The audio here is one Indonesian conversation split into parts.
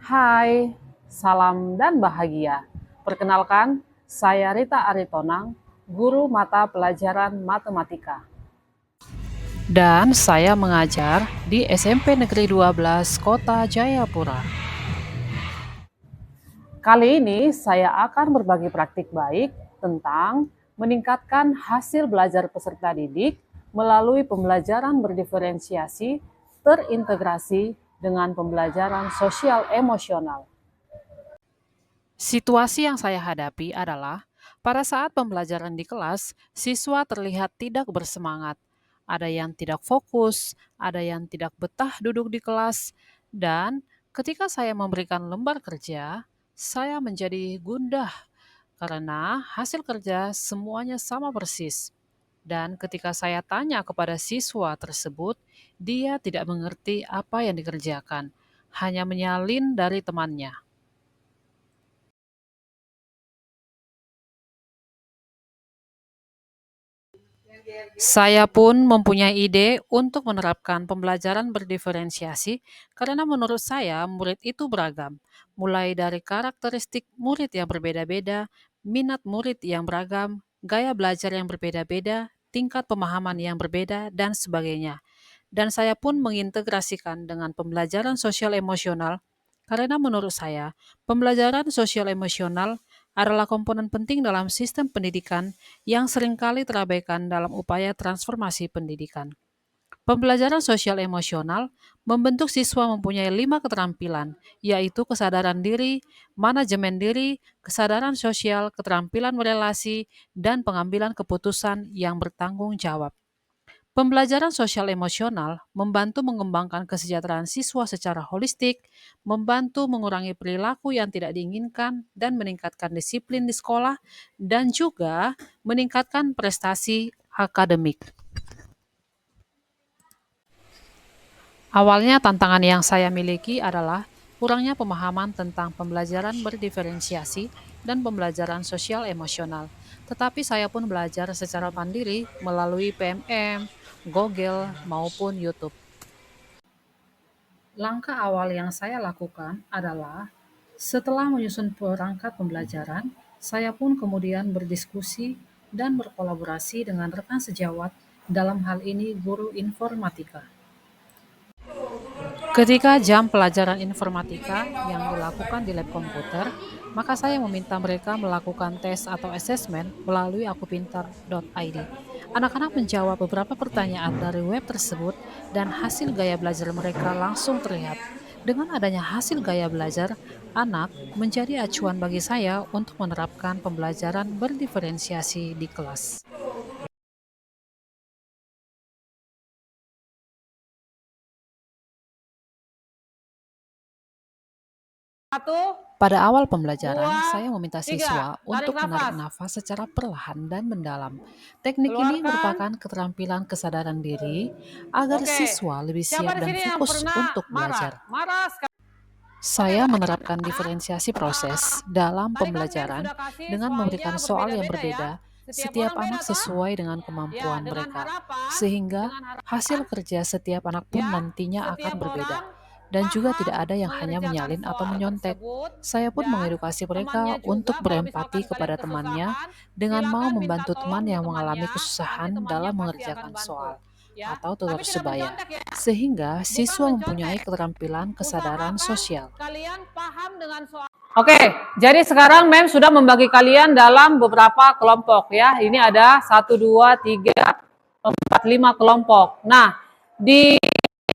Hai, salam dan bahagia. Perkenalkan, saya Rita Aritonang, guru mata pelajaran matematika. Dan saya mengajar di SMP Negeri 12 Kota Jayapura. Kali ini saya akan berbagi praktik baik tentang meningkatkan hasil belajar peserta didik melalui pembelajaran berdiferensiasi terintegrasi dengan pembelajaran sosial emosional. Situasi yang saya hadapi adalah pada saat pembelajaran di kelas, siswa terlihat tidak bersemangat. Ada yang tidak fokus, ada yang tidak betah duduk di kelas, dan ketika saya memberikan lembar kerja, saya menjadi gundah karena hasil kerja semuanya sama persis. Dan ketika saya tanya kepada siswa tersebut, dia tidak mengerti apa yang dikerjakan, hanya menyalin dari temannya. Saya pun mempunyai ide untuk menerapkan pembelajaran berdiferensiasi karena menurut saya murid itu beragam, mulai dari karakteristik murid yang berbeda-beda, minat murid yang beragam, gaya belajar yang berbeda-beda, tingkat pemahaman yang berbeda, dan sebagainya. Dan saya pun mengintegrasikan dengan pembelajaran sosial emosional karena menurut saya pembelajaran sosial emosional adalah komponen penting dalam sistem pendidikan yang seringkali terabaikan dalam upaya transformasi pendidikan. Pembelajaran sosial emosional membentuk siswa mempunyai 5 keterampilan, yaitu kesadaran diri, manajemen diri, kesadaran sosial, keterampilan berelasi, dan pengambilan keputusan yang bertanggung jawab. Pembelajaran sosial emosional membantu mengembangkan kesejahteraan siswa secara holistik, membantu mengurangi perilaku yang tidak diinginkan, dan meningkatkan disiplin di sekolah, dan juga meningkatkan prestasi akademik. Awalnya tantangan yang saya miliki adalah kurangnya pemahaman tentang pembelajaran berdiferensiasi dan pembelajaran sosial emosional. Tetapi saya pun belajar secara mandiri melalui PMM, Google, maupun YouTube. Langkah awal yang saya lakukan adalah setelah menyusun perangkat pembelajaran, saya pun kemudian berdiskusi dan berkolaborasi dengan rekan sejawat, dalam hal ini guru informatika. Ketika jam pelajaran informatika yang dilakukan di lab komputer, maka saya meminta mereka melakukan tes atau asesmen melalui akupintar.id. Anak-anak menjawab beberapa pertanyaan dari web tersebut dan hasil gaya belajar mereka langsung terlihat. Dengan adanya hasil gaya belajar, anak menjadi acuan bagi saya untuk menerapkan pembelajaran berdiferensiasi di kelas. Satu, Pada awal pembelajaran, dua, saya meminta tiga. siswa Tarik untuk menarik nafas. nafas secara perlahan dan mendalam. Teknik ini Keluarkan. merupakan keterampilan kesadaran diri agar Oke. siswa lebih Siapa siap di dan sini yang fokus pernah untuk marah? belajar. Marah sekali. Oke, Saya baik. menerapkan diferensiasi proses dalam Tadi kan Mem pembelajaran sudah kasih dengan memberikan soalnya soal yang berbeda-beda ya. berbeda Setiap setiap orang anak beda toh? sesuai dengan Ya, kemampuan dengan mereka, harapan, sehingga dengan harapan hasil kerja setiap anak pun ya, nantinya akan setiap berbeda. orang Dan juga paham tidak ada yang hanya mengerjakan menyalin atau soal menyontek. tersebut Saya pun dan mengedukasi mereka temannya untuk juga kalau berempati misalkan kalian kepada temannya kesusahan, dengan mau silakan minta membantu teman tolong di yang mengalami temannya, nanti kesusahan temannya dalam pasti akan mengerjakan bantu. soal Ya, atau tutor tapi tidak sebaya, mencontek ya. sehingga Bukan siswa mempunyai mencontek. keterampilan kesadaran Usahakan sosial. kalian paham dengan soal. Oke, jadi sekarang Mem sudah membagi kalian dalam beberapa kelompok ya. Ini ada 1, 2, 3, 4, 5 kelompok. Nah, di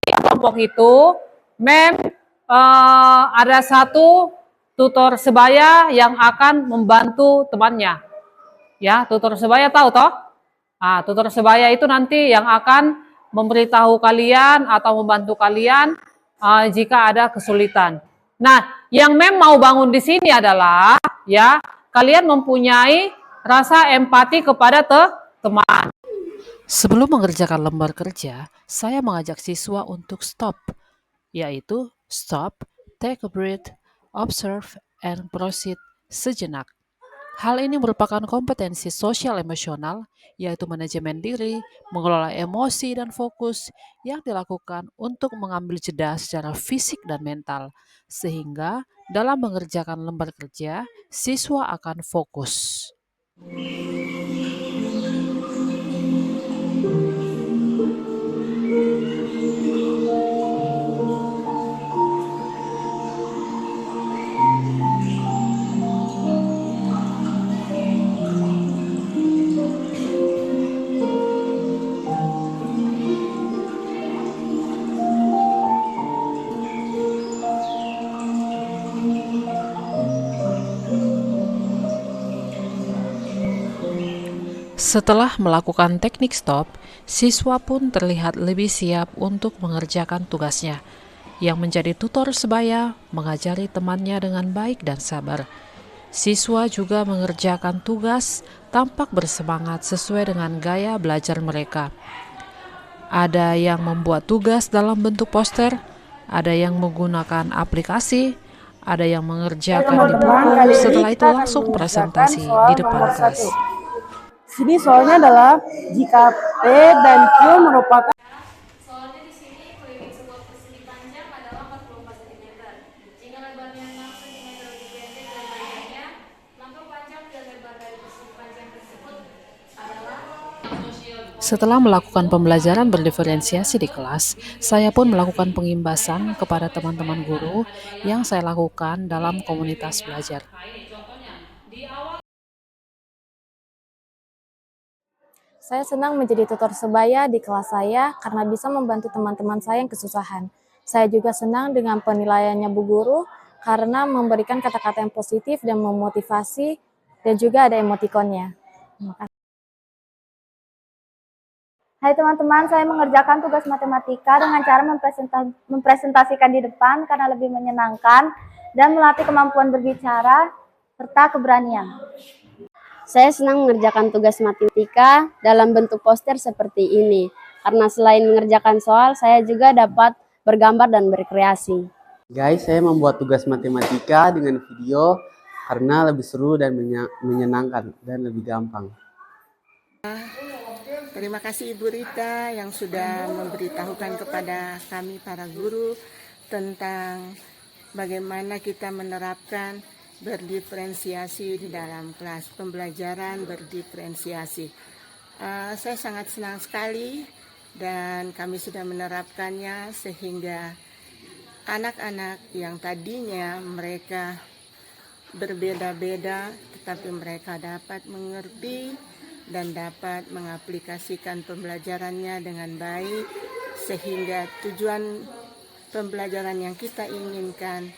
kelompok itu Mem ada satu tutor sebaya yang akan membantu temannya. Ya, tutor sebaya tahu toh? Nah, tutor sebaya itu nanti yang akan memberitahu kalian atau membantu kalian jika ada kesulitan. Nah, yang Mem mau bangun di sini adalah ya, kalian mempunyai rasa empati kepada teman. Sebelum mengerjakan lembar kerja, saya mengajak siswa untuk stop, yaitu stop, take a breath, observe, and proceed sejenak. Hal ini merupakan kompetensi sosial emosional, yaitu manajemen diri, mengelola emosi dan fokus yang dilakukan untuk mengambil jeda secara fisik dan mental, sehingga dalam mengerjakan lembar kerja, siswa akan fokus. Setelah melakukan teknik stop, siswa pun terlihat lebih siap untuk mengerjakan tugasnya. Yang menjadi tutor sebaya mengajari temannya dengan baik dan sabar. Siswa juga mengerjakan tugas tampak bersemangat sesuai dengan gaya belajar mereka. Ada yang membuat tugas dalam bentuk poster, ada yang menggunakan aplikasi, ada yang mengerjakan di buku, setelah itu langsung presentasi di depan kelas. Sini soalnya adalah jika P dan Q merupakan Soalnya di sini keliling sebuah persegi panjang adalah 44 cm. Jika lebarnya 6 cm lebih pendek dari lebarnya, maka panjang dan lebar dari persegi panjang tersebut adalah. Setelah melakukan pembelajaran berdiferensiasi di kelas, saya pun melakukan pengimbasan kepada teman-teman guru yang saya lakukan dalam komunitas belajar. Saya senang menjadi tutor sebaya di kelas saya karena bisa membantu teman-teman saya yang kesusahan. Saya juga senang dengan penilaiannya Bu Guru karena memberikan kata-kata yang positif dan memotivasi dan juga ada emotikonnya. Terima kasih. Hai teman-teman, saya mengerjakan tugas matematika dengan cara mempresentasikan di depan karena lebih menyenangkan dan melatih kemampuan berbicara serta keberanian. Saya senang mengerjakan tugas matematika dalam bentuk poster seperti ini, karena selain mengerjakan soal, saya juga dapat bergambar dan berkreasi. Guys, saya membuat tugas matematika dengan video karena lebih seru dan menyenangkan dan lebih gampang. Terima kasih Ibu Rita yang sudah memberitahukan kepada kami para guru tentang bagaimana kita menerapkan berdiferensiasi di dalam kelas, pembelajaran berdiferensiasi. Saya sangat senang sekali dan kami sudah menerapkannya sehingga anak-anak yang tadinya mereka berbeda-beda tetapi mereka dapat mengerti dan dapat mengaplikasikan pembelajarannya dengan baik sehingga tujuan pembelajaran yang kita inginkan